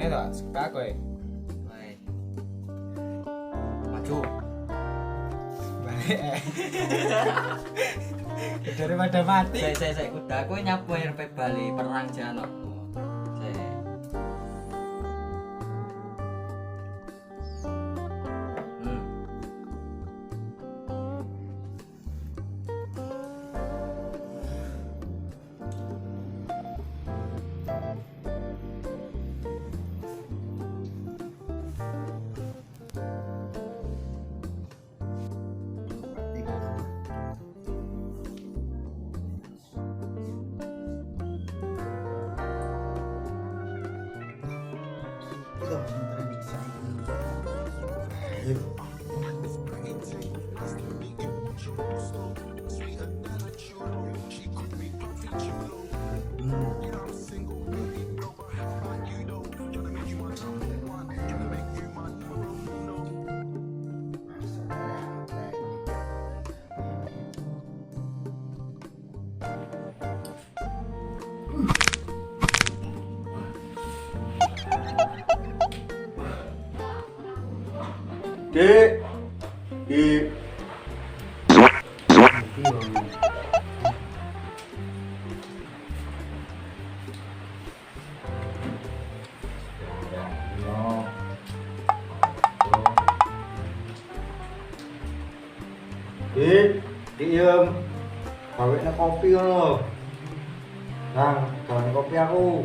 to, suka kowe. Baik. Maju. Balik. Daripada mati. Saya kuda aku nyapu air pe Bali perang jalan aku. Saya. Dek, di diem, kawinnya kopi lo, nang, kawin kopi aku.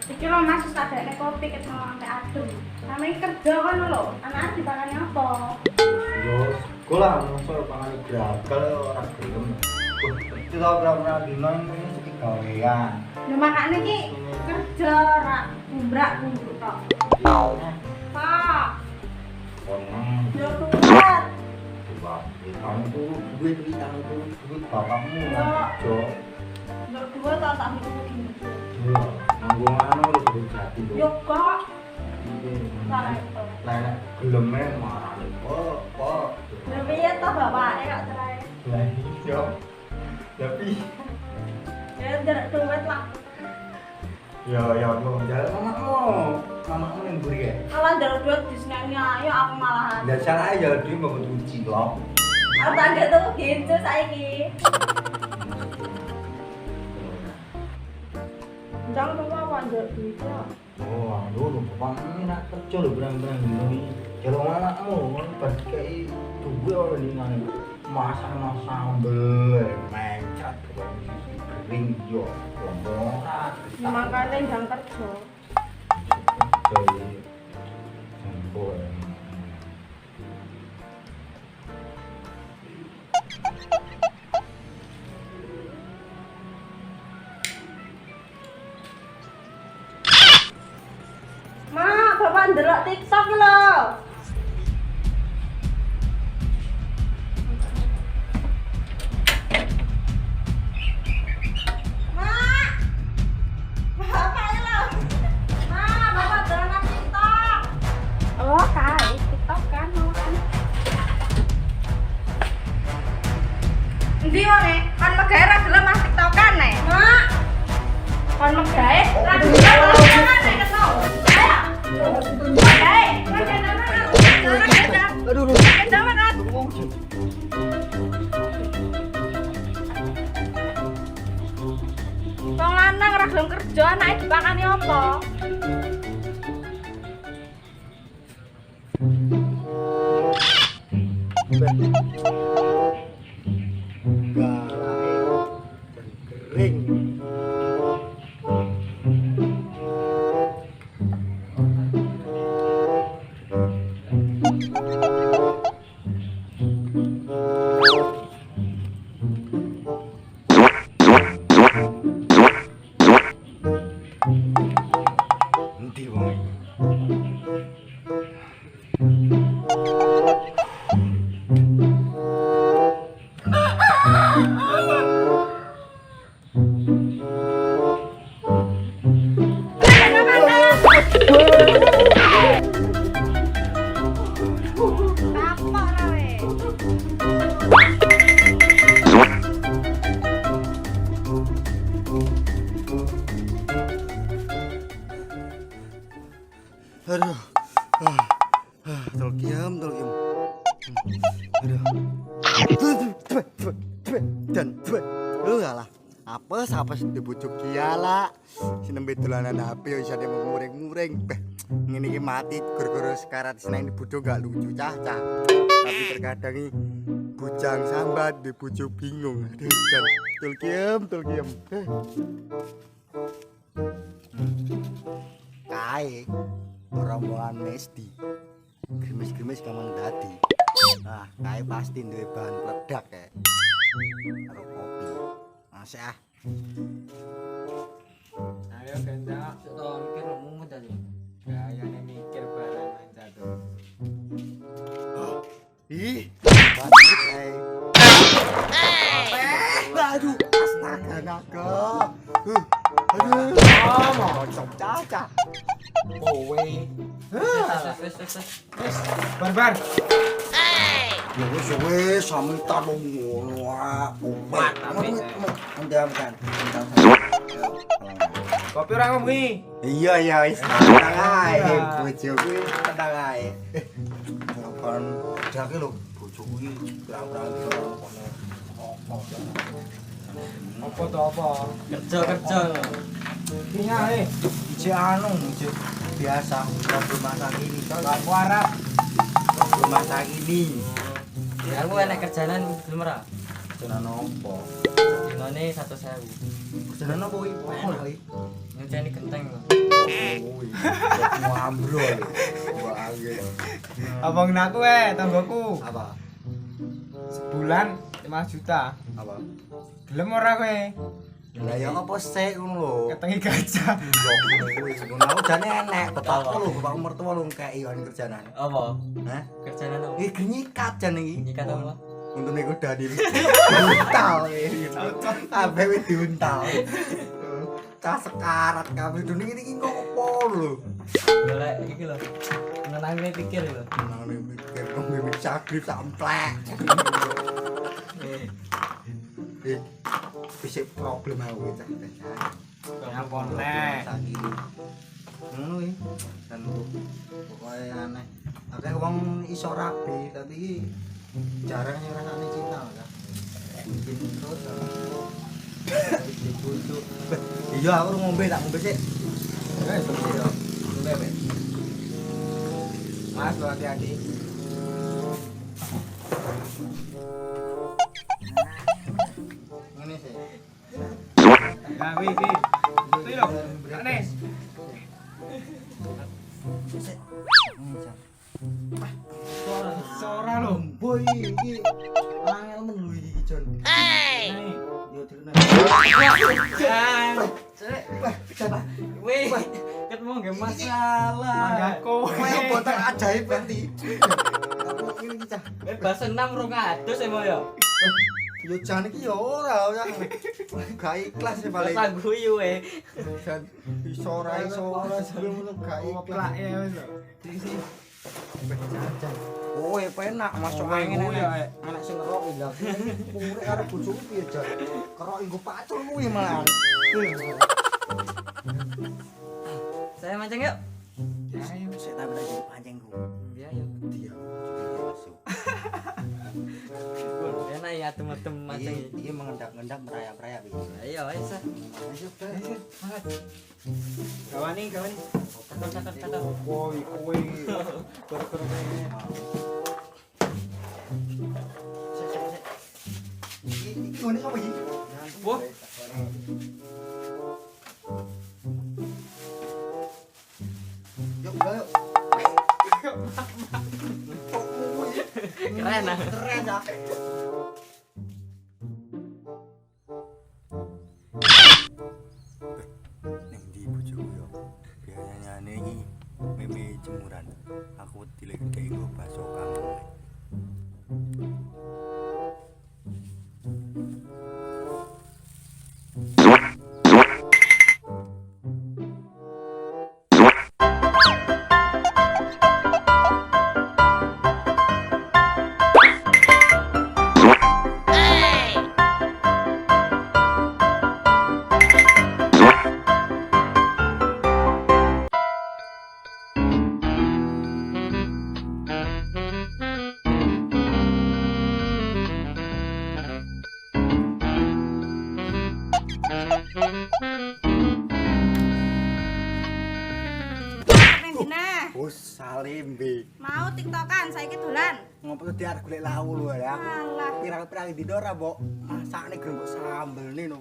Iki lo Mas tak adekne kopi ket mau sampe adem. Sampe kerja kan lho, anake dipakani apa? Yo, sekolah mosok pangane gragal ora gelem. Iki lho ora dino iki gawean. Lho makane iki kerja ora bumbrak-bumbruk tok. Pak, Konang, yo kuat. coba kamu tuh duit bapakmu Yo. Jo. Yo dua tak hitung. Yo, nanggung anu lho kudu jati lho. Yo kok Iki. ora itu. Lah geleme marane kok. Lho piye to bapake kok cerai? Lah iya. Tapi Ya njaluk duit lah. ya lo jalan mamamu yang beri ya. Kalau njaluk duit diseneni ayo aku malahan. Ndak salah ya dia mau uji lo. Aku tak tuh gitu saiki. Jangan lupa apa njaluk duitnya. Oh, aduh, bapak ini nak kerja lo berang-berang gini. Kalau anakmu pas kayak duit orang ini nang masak sambel, mencret, kering yo, lemoran. Makanya jangan kerja. Jadi, jambul. Ma, bapak ndelok TikTok lho. Ma. Bapak lho. Ma, bapak ndelok TikTok. Oh, kai TikTok kan mau kan. Endi wonge? Kon megawe ra gelem mas TikTokan nek. Ma. Kon megawe ra gelem mas TikTokan nek ketau. Ayo. Wong lanang ora gelem kerja, anake dipakani apa? Kering. Nanti wong. Tolkiem. Aduh. Dan alah. Apa dibujuk kiala. Sinembe dolanan HP yo isane muring-muring. Ngene iki mati gara-gara sekarat seneng dibujuk gak lucu cah. Tapi terkadang iki bujang sambat dibujuk bingung. Aduh, Jan. Tolkiem. Kae rombongan mesti grimis-grimis kamang dadi. Nah, kae pasti duwe bahan peledak kae. Karo kopi. Masih ah. Ayo kencang. Sok mikir mumet aja. Kayaknya mikir barang aja tuh. Ih, banget kae. Aduh, astaga naga. Aduh, mocok caca. Kowe. Wes. Barbar. Ya wis sami tanung ngono ah. Obat tapi ndamkan. Kopi ora ngomongi. Iya wis tenang ae bojoku tenang ae. Kon jake lho bojoku iki berang-berang kono. Apa to apa? Kerja. Iya Ije anu biasa waktu masa ini aku arep. waktu masa ini. Ya aku enek kerjaan belum ora. Jenengan opo? Dinane 1.000. Jenengan opo iki? Apa iki? Nyuceni genteng lho. Kuwi. Mau ambrol. Wah, anjir. Abang naku tanggoku. Apa? Sebulan 5 juta. Apa? Gelem ora kowe? Lah ya apa sik ngono lho. Ketengi gajah. Ngono aku jane enek, bapakku lho, bapakku mertua lho kei wan kerjaan. Apa? Hah? Kerjaan apa? Iki nyikat jan iki. Nyikat apa? Untune kuda di diuntal. Kabeh wis diuntal. Cah sekarat kabeh dunia iki ngopo lho. Golek iki lho. Nenangne pikir lho. Nang mikir kok mimik sagrip samplek. Bisa problem aku cah. Ngapon nek. Sakit. Ngono iki. Dan pokoke aneh. Akeh wong iso rapi tapi jarang yang rasane cinta kan. Mungkin terus. Dibujuk. Iya aku ngombe tak ngombe sik. Wes, Iya. bebe. Mas, hati-hati. Ngene sih. Nah, iki. Iki lho. Aneh. Sik. Sora lho. Boy iki angel men lho iki Jon. Nih. Yo dikene. Jan. Wih, ketemu nggak masalah. Mangga kowe. Kowe botak ajaib nanti. Aku ini iki cah. Bahasa 6 200 emang ya. Yo jan iki yo ora ya. Gak ikhlas ya paling. Bahasa guyu Jan iso ora sebelum ngono gak Plak ikhlas. ya wis lho. Kowe penak masuk Kowe angin kuwi ya, enak. Anak sing ngerok iki lho. Urip karo bojoku piye jan. Kerok nggo pacul kuwi malah. Saya mancing yuk. Ayo sik tak belajar pancingku. Iya yuk. Dia. Enak ya temen-temen mancing. Iki mengendap-endap merayap-rayap iki. Ayo, ayo sa. Ayo, Semangat. Gawani. Kata. Kowe. Koro-koro kene. Iki ngene apa iki? Wah. Yuk, yuk. Keren ah. Keren ya. Ning ndi bojoku yo. Biasanya iki meme jemuran. Aku dilek kayak nggo bakso kamu. lembe. Mau tiktokan saiki dolan. Ngopo tuh diarep golek lawu lho ya. Alah, Pirang-pirang dino ora, Mbok. Masakne grembok sambelne no.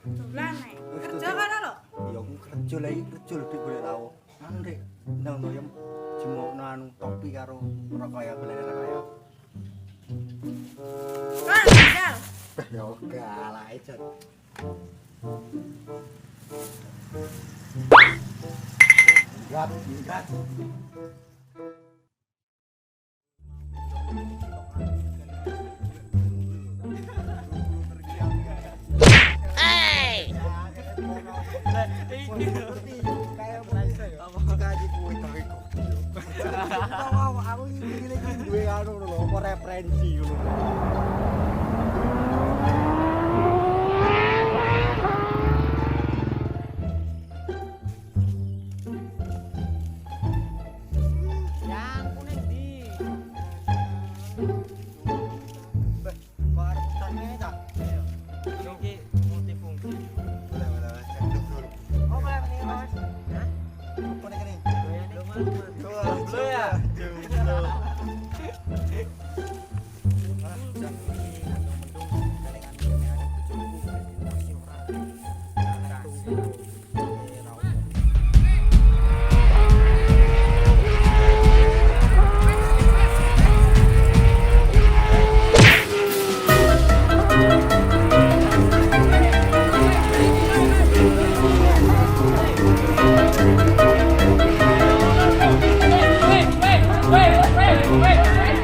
dolan nek. Kerja kono lho. Ya aku kerja lagi kerja lho dik golek lawu. Anu Dik, ndang doyem jemokno anu topi karo rokok ya golek rokok ya. Kan tinggal. Ya oke, ala aja. Gat, gat. Aku ini duwe anu lho, apa referensi ngono. Yang kuning di. Baru pesannya tak? Iki multifungsi. Boleh, cek dulu. Oh, boleh nih, Mas. Hah? Apa nih kene? Jomblo ya? Wait, wait, wait, wait, wait.